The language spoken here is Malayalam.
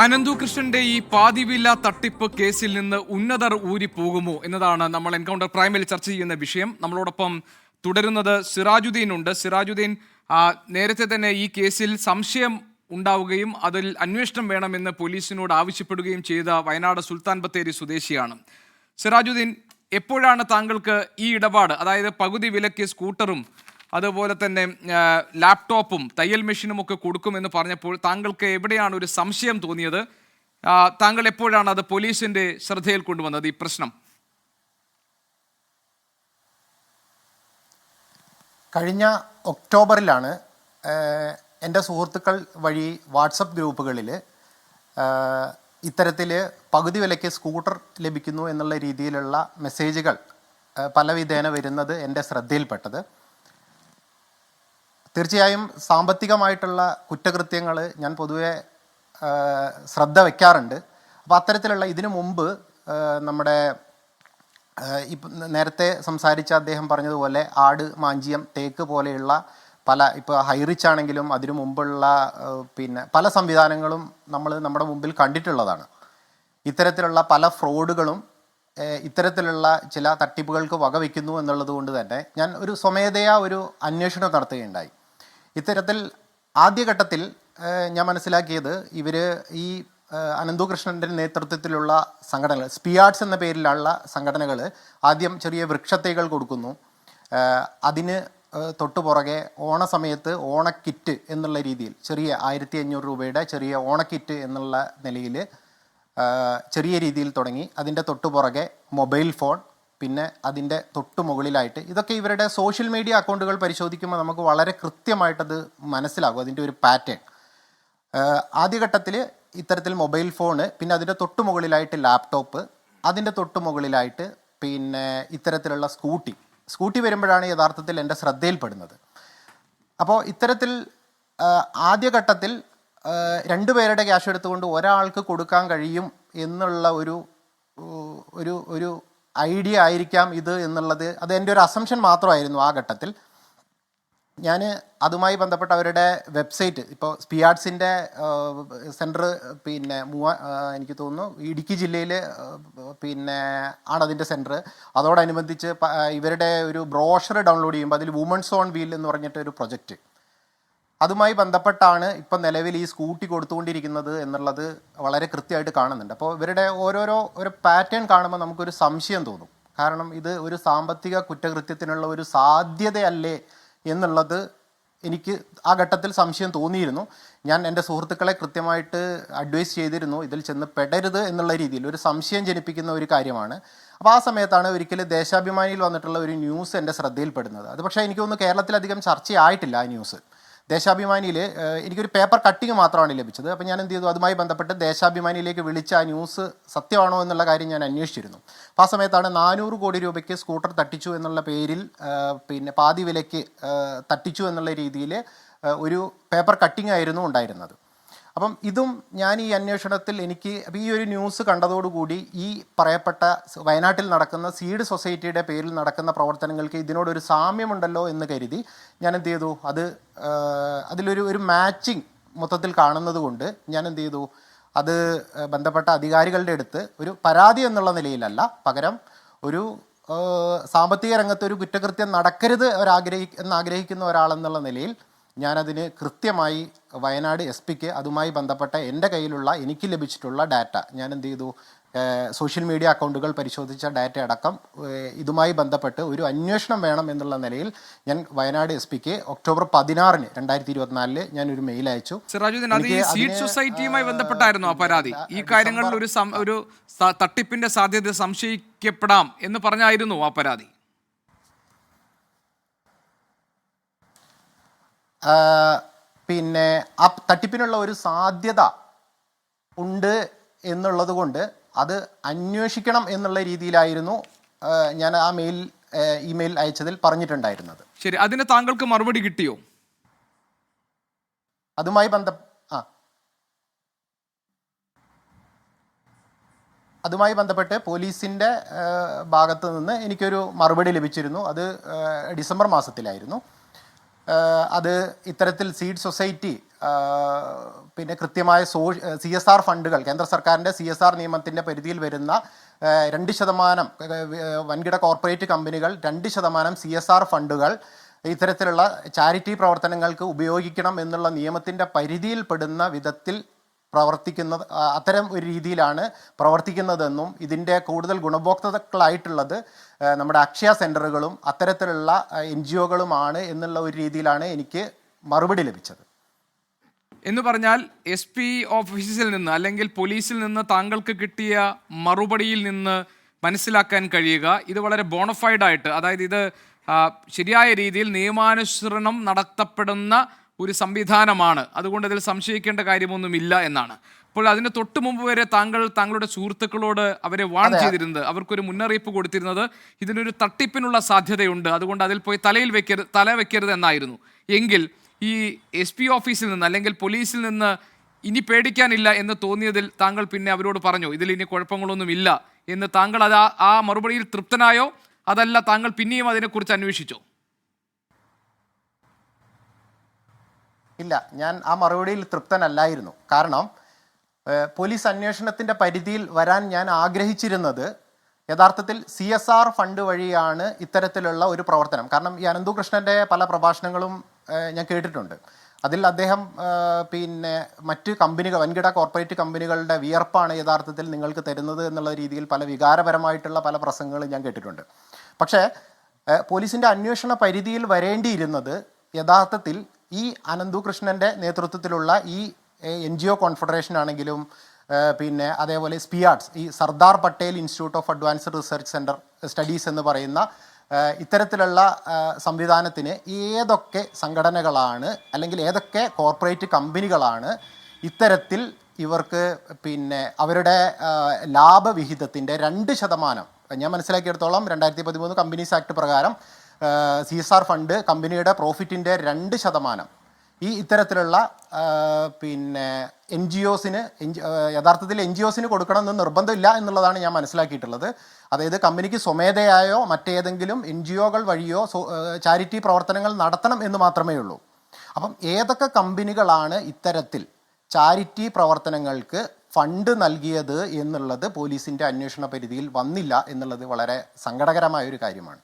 അനന്തു കൃഷ്ണന്റെ ഈ പാതിവില തട്ടിപ്പ് കേസിൽ നിന്ന് ഉന്നതർ ഊരിപ്പോകുമോ എന്നതാണ് നമ്മൾ എൻകൗണ്ടർ പ്രൈമിൽ ചർച്ച ചെയ്യുന്ന വിഷയം. നമ്മളോടൊപ്പം തുടരുന്നത് സിറാജുദ്ദീൻ ഉണ്ട്. സിറാജുദ്ദീൻ, നേരത്തെ തന്നെ ഈ കേസിൽ സംശയം ഉണ്ടാവുകയും അതിൽ അന്വേഷണം വേണമെന്ന് പോലീസിനോട് ആവശ്യപ്പെടുകയും ചെയ്ത വയനാട് സുൽത്താൻ ബത്തേരി സ്വദേശിയാണ്. സിറാജുദ്ദീൻ, എപ്പോഴാണ് താങ്കൾക്ക് ഈ ഇടപാട്, അതായത് പകുതി വിലയ്ക്ക് സ്കൂട്ടറും അതുപോലെ തന്നെ ലാപ്ടോപ്പും തയ്യൽ മെഷീനും ഒക്കെ കൊടുക്കുമെന്ന് പറഞ്ഞപ്പോൾ താങ്കൾക്ക് എവിടെയാണ് ഒരു സംശയം തോന്നിയത്? താങ്കൾ എപ്പോഴാണ് അത് പോലീസിന്റെ ശ്രദ്ധയിൽ കൊണ്ടുവന്നത് ഈ പ്രശ്നം? കഴിഞ്ഞ ഒക്ടോബറിലാണ് എൻ്റെ സുഹൃത്തുക്കൾ വഴി വാട്സപ്പ് ഗ്രൂപ്പുകളിൽ ഇത്തരത്തിൽ പകുതി വിലയ്ക്ക് സ്കൂട്ടർ ലഭിക്കുന്നു എന്നുള്ള രീതിയിലുള്ള മെസ്സേജുകൾ പല വിധേന വരുന്നത് എൻ്റെ ശ്രദ്ധയിൽപ്പെട്ടത്. തീർച്ചയായും സാമ്പത്തികമായിട്ടുള്ള കുറ്റകൃത്യങ്ങൾ ഞാൻ പൊതുവെ ശ്രദ്ധ വയ്ക്കാറുണ്ട്. അപ്പോൾ അത്തരത്തിലുള്ള ഇതിനു മുമ്പ് നമ്മുടെ നേരത്തെ സംസാരിച്ച അദ്ദേഹം പറഞ്ഞതുപോലെ ആട്, മാഞ്ചിയം, തേക്ക് പോലെയുള്ള പല, ഇപ്പോൾ ഹൈറിച്ച് ആണെങ്കിലും അതിനു മുമ്പുള്ള പല സംവിധാനങ്ങളും നമ്മൾ നമ്മുടെ മുമ്പിൽ കണ്ടിട്ടുള്ളതാണ്. ഇത്തരത്തിലുള്ള പല ഫ്രോഡുകളും ഇത്തരത്തിലുള്ള ചില തട്ടിപ്പുകൾക്ക് വകവയ്ക്കുന്നു എന്നുള്ളത് കൊണ്ട് തന്നെ ഞാൻ ഒരു സ്വമേധയാ ഒരു അന്വേഷണം നടത്തുകയുണ്ടായി. ഇത്തരത്തിൽ ആദ്യഘട്ടത്തിൽ ഞാൻ മനസ്സിലാക്കിയത് ഇവർ ഈ അനന്തു കൃഷ്ണൻ്റെ നേതൃത്വത്തിലുള്ള സംഘടനകൾ, സ്പിയാർട്സ് എന്ന പേരിലുള്ള സംഘടനകൾ ആദ്യം ചെറിയ വൃക്ഷത്തൈകൾ കൊടുക്കുന്നു. അതിന് തൊട്ടുപുറകെ ഓണസമയത്ത് ഓണക്കിറ്റ് എന്നുള്ള രീതിയിൽ ചെറിയ 1500 രൂപയുടെ ചെറിയ ഓണക്കിറ്റ് എന്നുള്ള നിലയിൽ ചെറിയ രീതിയിൽ തുടങ്ങി. അതിൻ്റെ തൊട്ടുപുറകെ മൊബൈൽ ഫോൺ, പിന്നെ അതിൻ്റെ തൊട്ടു മുകളിലായിട്ട്, ഇതൊക്കെ ഇവരുടെ സോഷ്യൽ മീഡിയ അക്കൗണ്ടുകൾ പരിശോധിക്കുമ്പോൾ നമുക്ക് വളരെ കൃത്യമായിട്ടത് മനസ്സിലാകും അതിൻ്റെ ഒരു പാറ്റേൺ. ആദ്യഘട്ടത്തിൽ ഇത്തരത്തിൽ മൊബൈൽ ഫോണ്, പിന്നെ അതിൻ്റെ തൊട്ടു മുകളിലായിട്ട് ലാപ്ടോപ്പ്, അതിൻ്റെ തൊട്ടു മുകളിലായിട്ട് പിന്നെ ഇത്തരത്തിലുള്ള സ്കൂട്ടി വരുമ്പോഴാണ് യഥാർത്ഥത്തിൽ എൻ്റെ ശ്രദ്ധയിൽപ്പെടുന്നത്. അപ്പോൾ ഇത്തരത്തിൽ ആദ്യഘട്ടത്തിൽ 2 പേരുടെ ക്യാഷ് എടുത്തുകൊണ്ട് ഒരാൾക്ക് കൊടുക്കാൻ കഴിയും എന്നുള്ള ഒരു ഐഡിയ ആയിരിക്കാം ഇത് എന്നുള്ളത്, അത് എൻ്റെ ഒരു അസംഷൻ മാത്രമായിരുന്നു ആ ഘട്ടത്തിൽ. ഞാൻ അതുമായി ബന്ധപ്പെട്ട അവരുടെ വെബ്സൈറ്റ്, ഇപ്പോൾ സ്പിയാർട്സിൻ്റെ സെൻറ്റർ എനിക്ക് തോന്നുന്നു ഇടുക്കി ജില്ലയിൽ ആണതിൻ്റെ സെൻറ്റർ. അതോടനുബന്ധിച്ച് ഇവരുടെ ഒരു ബ്രോഷർ ഡൗൺലോഡ് ചെയ്യുമ്പോൾ അതിൽ വുമൺസ് ഓൺ വീൽ എന്ന് പറഞ്ഞിട്ടൊരു പ്രൊജക്റ്റ്, അതുമായി ബന്ധപ്പെട്ടാണ് ഇപ്പം നിലവിൽ ഈ സ്കൂട്ടി കൊടുത്തുകൊണ്ടിരിക്കുന്നത് എന്നുള്ളത് വളരെ കൃത്യമായിട്ട് കാണുന്നുണ്ട്. അപ്പോൾ ഇവരുടെ ഒരു പാറ്റേൺ കാണുമ്പോൾ നമുക്കൊരു സംശയം തോന്നും. കാരണം ഇത് ഒരു സാമ്പത്തിക കുറ്റകൃത്യത്തിനുള്ള ഒരു സാധ്യതയല്ലേ എന്നുള്ളത് എനിക്ക് ആ ഘട്ടത്തിൽ സംശയം തോന്നിയിരുന്നു. ഞാൻ എൻ്റെ സുഹൃത്തുക്കളെ കൃത്യമായിട്ട് അഡ്വൈസ് ചെയ്തിരുന്നു, ഇതിൽ ചെന്ന് പെടരുത് എന്നുള്ള രീതിയിൽ. ഒരു സംശയം ജനിപ്പിക്കുന്ന ഒരു കാര്യമാണ്. അപ്പോൾ ആ സമയത്താണ് ഒരിക്കലും ദേശാഭിമാനിയിൽ വന്നിട്ടുള്ള ഒരു ന്യൂസ് എൻ്റെ ശ്രദ്ധയിൽപ്പെടുന്നത്. അത് പക്ഷേ എനിക്ക് തോന്നുന്നു കേരളത്തിലധികം ചർച്ചയായിട്ടില്ല ആ ന്യൂസ്. ദേശാഭിമാനിയിൽ എനിക്കൊരു പേപ്പർ കട്ടിങ് മാത്രമാണ് ലഭിച്ചത്. അപ്പോൾ ഞാൻ എന്ത് ചെയ്തു, അതുമായി ബന്ധപ്പെട്ട് ദേശാഭിമാനിയിലേക്ക് വിളിച്ച ആ ന്യൂസ് സത്യമാണോ എന്നുള്ള കാര്യം ഞാൻ അന്വേഷിച്ചിരുന്നു. അപ്പോൾ ആ സമയത്താണ് 400 കോടി രൂപയ്ക്ക് സ്കൂട്ടർ തട്ടിച്ചു എന്നുള്ള പേരിൽ പാതി വിലയ്ക്ക് തട്ടിച്ചു എന്നുള്ള രീതിയിൽ ഒരു പേപ്പർ കട്ടിങ് ആയിരുന്നു ഉണ്ടായിരുന്നത്. അപ്പം ഇതും ഞാൻ ഈ അന്വേഷണത്തിൽ എനിക്ക് ഈ ഒരു ന്യൂസ് കണ്ടതോടുകൂടി ഈ പറയപ്പെട്ട വയനാട്ടിൽ നടക്കുന്ന സീഡ് സൊസൈറ്റിയുടെ പേരിൽ നടക്കുന്ന പ്രവർത്തനങ്ങൾക്ക് ഇതിനോടൊരു സാമ്യമുണ്ടല്ലോ എന്ന് കരുതി ഞാൻ എന്ത് ചെയ്തു, അതിലൊരു മാച്ചിങ് മൊത്തത്തിൽ കാണുന്നത് കൊണ്ട് ഞാൻ എന്ത് ചെയ്തു, അത് ബന്ധപ്പെട്ട അധികാരികളുടെ അടുത്ത് ഒരു പരാതി എന്നുള്ള നിലയിലല്ല, പകരം ഒരു സാമ്പത്തിക രംഗത്ത് ഒരു കുറ്റകൃത്യം നടക്കരുത് എന്നാഗ്രഹിക്കുന്ന ഒരാളെന്നുള്ള നിലയിൽ ഞാനതിന് കൃത്യമായി വയനാട് SP-ക്ക് അതുമായി ബന്ധപ്പെട്ട എൻ്റെ കയ്യിലുള്ള എനിക്ക് ലഭിച്ചിട്ടുള്ള ഡാറ്റ ഞാൻ എന്ത് ചെയ്തു, സോഷ്യൽ മീഡിയ അക്കൗണ്ടുകൾ പരിശോധിച്ച ഡാറ്റ അടക്കം ഇതുമായി ബന്ധപ്പെട്ട് ഒരു അന്വേഷണം വേണം എന്നുള്ള നിലയിൽ ഞാൻ വയനാട് SP-ക്ക് ഒക്ടോബർ 16, 2024 ഞാൻ ഒരു മെയിൽ അയച്ചു. സിറാജുദ്ദീൻ, അത് ഈ സീഡ് സൊസൈറ്റിയുമായി ബന്ധപ്പെട്ടായിരുന്നു ആ പരാതി? ഈ കാര്യങ്ങളിൽ ഒരു തട്ടിപ്പിന്റെ സാധ്യത സംശയിക്കപ്പെടാം എന്ന് പറഞ്ഞായിരുന്നു ആ പരാതി? ആ തട്ടിപ്പിനുള്ള ഒരു സാധ്യത ഉണ്ട് എന്നുള്ളത് കൊണ്ട് അത് അന്വേഷിക്കണം എന്നുള്ള രീതിയിലായിരുന്നു ഞാൻ ആ ഇമെയിൽ അയച്ചതിൽ പറഞ്ഞിട്ടുണ്ടായിരുന്നത്. ശരി, അതിന് താങ്കൾക്ക് മറുപടി കിട്ടിയോ? അതുമായി ബന്ധപ്പെട്ട് പോലീസിൻ്റെ ഭാഗത്ത് നിന്ന് എനിക്കൊരു മറുപടി ലഭിച്ചിരുന്നു. അത് ഡിസംബർ മാസത്തിലായിരുന്നു. അത് ഇത്തരത്തിൽ സീഡ് സൊസൈറ്റി പിന്നെ കൃത്യമായ CSR ഫണ്ടുകൾ, കേന്ദ്ര സർക്കാരിൻ്റെ CSR നിയമത്തിൻ്റെ പരിധിയിൽ വരുന്ന 2% വൻകിട കോർപ്പറേറ്റ് കമ്പനികൾ 2% CSR ഫണ്ടുകൾ ഇത്തരത്തിലുള്ള ചാരിറ്റി പ്രവർത്തനങ്ങൾക്ക് ഉപയോഗിക്കണം എന്നുള്ള നിയമത്തിൻ്റെ പരിധിയിൽപ്പെടുന്ന വിധത്തിൽ പ്രവർത്തിക്കുന്നത്, അത്തരം ഒരു രീതിയിലാണ് പ്രവർത്തിക്കുന്നതെന്നും ഇതിൻ്റെ കൂടുതൽ ഗുണഭോക്താക്കളായിട്ടുള്ളത് നമ്മുടെ അക്ഷയ സെൻ്ററുകളും അത്തരത്തിലുള്ള NGOകളുമാണ് എന്നുള്ള ഒരു രീതിയിലാണ് എനിക്ക് മറുപടി ലഭിച്ചത്. എന്ന് പറഞ്ഞാൽ SP ഓഫീസിൽ നിന്ന് അല്ലെങ്കിൽ പോലീസിൽ നിന്ന് താങ്കൾക്ക് കിട്ടിയ മറുപടിയിൽ നിന്ന് മനസ്സിലാക്കാൻ കഴിയുക ഇത് വളരെ ബോണഫൈഡ് ആയിട്ട്, അതായത് ഇത് ശരിയായ രീതിയിൽ നിയമാനുസരണം നടത്തപ്പെടുന്ന ഒരു സംവിധാനമാണ്, അതുകൊണ്ട് ഇതിൽ സംശയിക്കേണ്ട കാര്യമൊന്നുമില്ല എന്നാണ്. അപ്പോൾ അതിന് തൊട്ട് മുമ്പ് വരെ താങ്കളുടെ സുഹൃത്തുക്കളോട് അവരെ വാൺ ചെയ്തിരുന്നത്, അവർക്കൊരു മുന്നറിയിപ്പ് കൊടുത്തിരുന്നത് ഇതിനൊരു തട്ടിപ്പിനുള്ള സാധ്യതയുണ്ട്, അതുകൊണ്ട് അതിൽ പോയി തല വെക്കരുത് എന്നായിരുന്നു. എങ്കിൽ ഈ SP ഓഫീസിൽ നിന്ന് അല്ലെങ്കിൽ പോലീസിൽ നിന്ന് ഇനി പേടിക്കാനില്ല എന്ന് തോന്നിയതിൽ താങ്കൾ പിന്നെ അവരോട് പറഞ്ഞു ഇതിൽ ഇനി കുഴപ്പങ്ങളൊന്നുമില്ല എന്ന്, താങ്കൾ അത് ആ മറുപടിയിൽ തൃപ്തനായോ, അതല്ല താങ്കൾ പിന്നെയും അതിനെക്കുറിച്ച് അന്വേഷിച്ചോ? ഇല്ല, ഞാൻ ആ മറുപടിയിൽ തൃപ്തനല്ലായിരുന്നു. കാരണം പോലീസ് അന്വേഷണത്തിൻ്റെ പരിധിയിൽ വരാൻ ഞാൻ ആഗ്രഹിച്ചിരുന്നത് യഥാർത്ഥത്തിൽ CSR ഫണ്ട് വഴിയാണ് ഇത്തരത്തിലുള്ള ഒരു പ്രവർത്തനം. കാരണം ഈ അനന്തുകൃഷ്ണൻ്റെ പല പ്രഭാഷണങ്ങളും ഞാൻ കേട്ടിട്ടുണ്ട്. അതിൽ അദ്ദേഹം പിന്നെ മറ്റ് കമ്പനികൾ, വൻകിട കോർപ്പറേറ്റ് കമ്പനികളുടെ വിയർപ്പാണ് യഥാർത്ഥത്തിൽ നിങ്ങൾക്ക് തരുന്നത് എന്നുള്ള രീതിയിൽ പല വികാരപരമായിട്ടുള്ള പല പ്രസംഗങ്ങളും ഞാൻ കേട്ടിട്ടുണ്ട്. പക്ഷേ പോലീസിൻ്റെ അന്വേഷണ പരിധിയിൽ വരേണ്ടിയിരുന്നത് യഥാർത്ഥത്തിൽ ഈ അനന്തുകൃഷ്ണൻ്റെ നേതൃത്വത്തിലുള്ള ഈ NGO കോൺഫെഡറേഷൻ ആണെങ്കിലും പിന്നെ അതേപോലെ SPIADS, ഈ Sardar Patel institute of advanced research centre studies എന്ന് പറയുന്ന ഇത്തരത്തിലുള്ള സംവിധാനത്തിന് ഏതൊക്കെ സംഘടനകളാണ് അല്ലെങ്കിൽ ഏതൊക്കെ കോർപ്പറേറ്റ് കമ്പനികളാണ് ഇത്തരത്തിൽ ഇവർക്ക് പിന്നെ അവരുടെ ലാഭവിഹിതത്തിൻ്റെ 2%, ഞാൻ മനസ്സിലാക്കിയെടുത്തോളം 2013 കമ്പനീസ് ആക്ട് പ്രകാരം CSR ഫണ്ട് കമ്പനിയുടെ പ്രോഫിറ്റിൻ്റെ 2% ഈ ഇത്തരത്തിലുള്ള പിന്നെ NGOസിന് യഥാർത്ഥത്തിൽ NGOസിന് കൊടുക്കണമെന്ന് നിർബന്ധമില്ല എന്നുള്ളതാണ് ഞാൻ മനസ്സിലാക്കിയിട്ടുള്ളത്. അതായത് കമ്പനിക്ക് സ്വമേധയായോ മറ്റേതെങ്കിലും NGOകൾ വഴിയോ ചാരിറ്റി പ്രവർത്തനങ്ങൾ നടത്തണം എന്ന് മാത്രമേ ഉള്ളൂ. അപ്പം ഏതൊക്കെ കമ്പനികളാണ് ഇത്തരത്തിൽ ചാരിറ്റി പ്രവർത്തനങ്ങൾക്ക് ഫണ്ട് നൽകിയത് എന്നുള്ളത് പോലീസിൻ്റെ അന്വേഷണ പരിധിയിൽ വന്നില്ല എന്നുള്ളത് വളരെ സങ്കടകരമായ ഒരു കാര്യമാണ്.